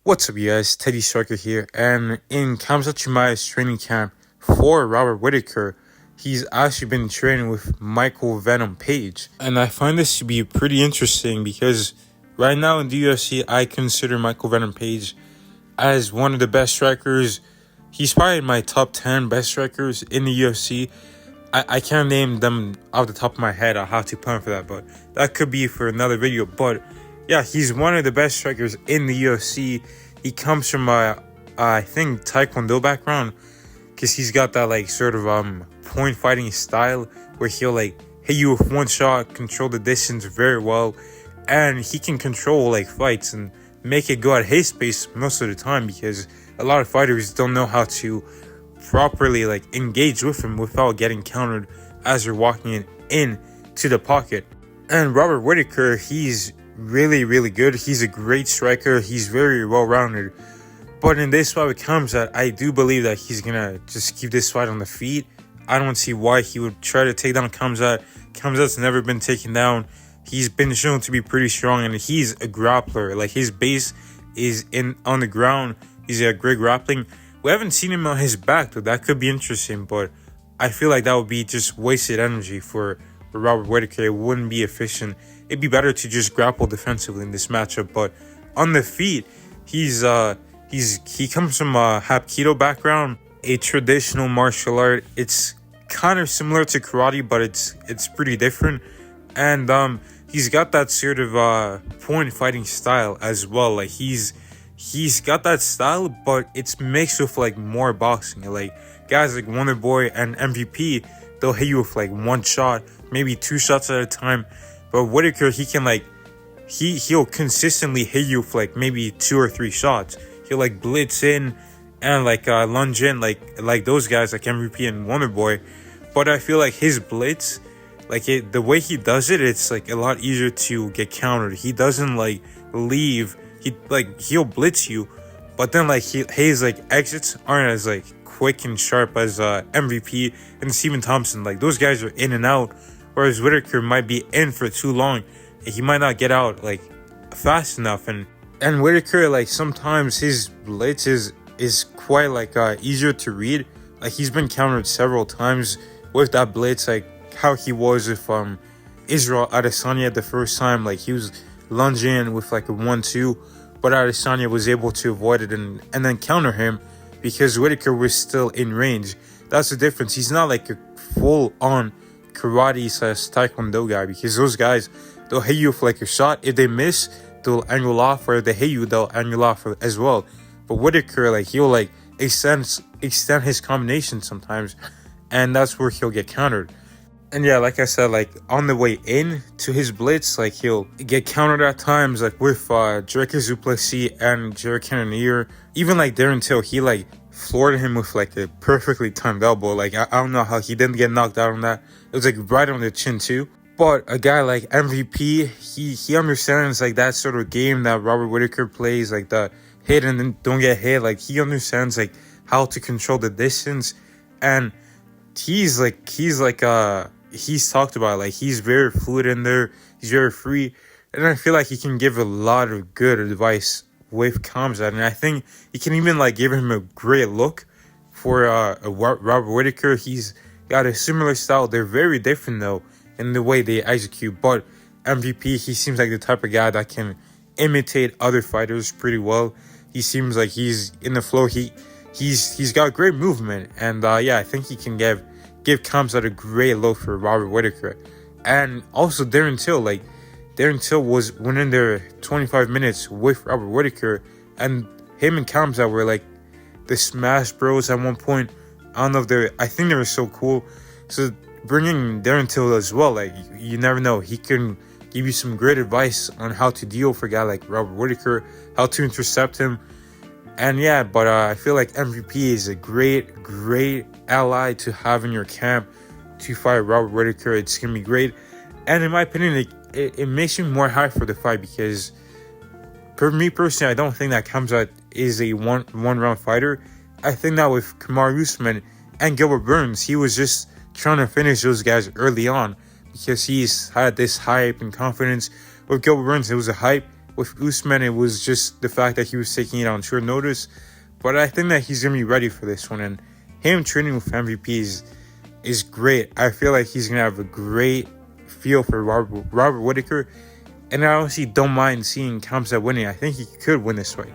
What's up, you guys? Teddy Striker here, and in Khamzat Chimaev's training camp for Robert Whittaker, he's actually been training with Michael Venom Page, and I find this to be pretty interesting because right now in the UFC, I consider Michael Venom Page as one of the best strikers. He's probably in my top 10 best strikers in the UFC. I can't name them off the top of my head. I'll have to plan for that, but that could be for another video. But yeah, he's one of the best strikers in the UFC. He comes from I think Taekwondo background, because he's got that like sort of point fighting style where he'll like hit you with one shot, control the distance very well, and he can control like fights and make it go at his pace most of the time, because a lot of fighters don't know how to properly like engage with him without getting countered as they're walking in to the pocket. And Robert Whittaker, he's really good. He's a great striker. He's very well-rounded. But in this fight with Khamzat, I do believe that he's gonna just keep this fight on the feet. I don't see why he would try to take down Khamzat. Khamzat's never been taken down. He's been shown to be pretty strong, and he's a grappler. Like, his base is on the ground. He's a great grappling. We haven't seen him on his back, though. That could be interesting, but I feel like that would be just wasted energy for Robert Whittaker. It wouldn't be efficient. It'd be better to just grapple defensively in this matchup. But on the feet, he comes from a Hapkido background, a traditional martial art. It's kind of similar to karate, but it's pretty different. And he's got that sort of point fighting style as well. Like, he's got that style, but it's mixed with like more boxing. Like, guys like Wonderboy and MVP, they'll hit you with like one shot, maybe two shots at a time. But Whittaker, he can like he'll consistently hit you with like maybe two or three shots. He'll like blitz in and like lunge in like those guys like MVP and Wonderboy. But I feel like his blitz, the way he does it, it's like a lot easier to get countered. He doesn't like leave. He'll blitz you, but then like his like exits aren't as like quick and sharp as MVP and Steven Thompson. Like, those guys are in and out, whereas Whittaker might be in for too long. He might not get out like fast enough, and Whittaker, like, sometimes his blitz is quite like easier to read. Like, he's been countered several times with that blitz, like how he was with Israel Adesanya the first time. Like, he was lunging in with like a 1-2, but Adesanya was able to avoid it and then counter him because Whittaker was still in range. That's the difference. He's not like a full-on karate/taekwondo guy, because those guys, they'll hit you with like a shot. If they miss, they'll angle off, or if they hit you, they'll angle off as well. But Whittaker, like, he'll like extend his combination sometimes, and that's where he'll get countered. And yeah, like I said, like, on the way in to his blitz, like, he'll get countered at times, like with Drake Duplessis and Jared Cannonier. Even like Darren Till, he like floored him with like a perfectly timed elbow. Like, I don't know how he didn't get knocked out on that. It was like right on the chin too. But a guy like MVP, he understands like that sort of game that Robert Whittaker plays, like the hit and then don't get hit. Like, he understands like how to control the distance, and he's talked about, like, he's very fluid in there. He's very free, and I feel like he can give a lot of good advice with Khamzat, and I think he can even like give him a great look for Robert Whittaker. He's got a similar style. They're very different though in the way they execute, but MVP, he seems like the type of guy that can imitate other fighters pretty well. He seems like he's in the flow. He's got great movement, and yeah, I think he can give Khamzat a great look for Robert Whittaker. And also Darren Till, like, Darren Till went in there 25 minutes with Robert Whittaker, and him and Khamzat were like the Smash Bros at one point. I don't know if I think they were so cool. So bringing Darren Till as well, like, you never know, he can give you some great advice on how to deal with a guy like Robert Whittaker, how to intercept him. And yeah, but I feel like MVP is a great ally to have in your camp to fight Robert Whittaker. It's going to be great. And in my opinion, it makes me more hyped for the fight, because for me personally, I don't think that Khamzat is a one round fighter. I think that with Kamaru Usman and Gilbert Burns, he was just trying to finish those guys early on, because he's had this hype and confidence. With Gilbert Burns, it was a hype, With Usman, it was just the fact that he was taking it on short notice. But I think that he's going to be ready for this one. And him training with MVP is great. I feel like he's going to have a great feel for Robert Whittaker. And I honestly don't mind seeing Khamzat winning. I think he could win this fight.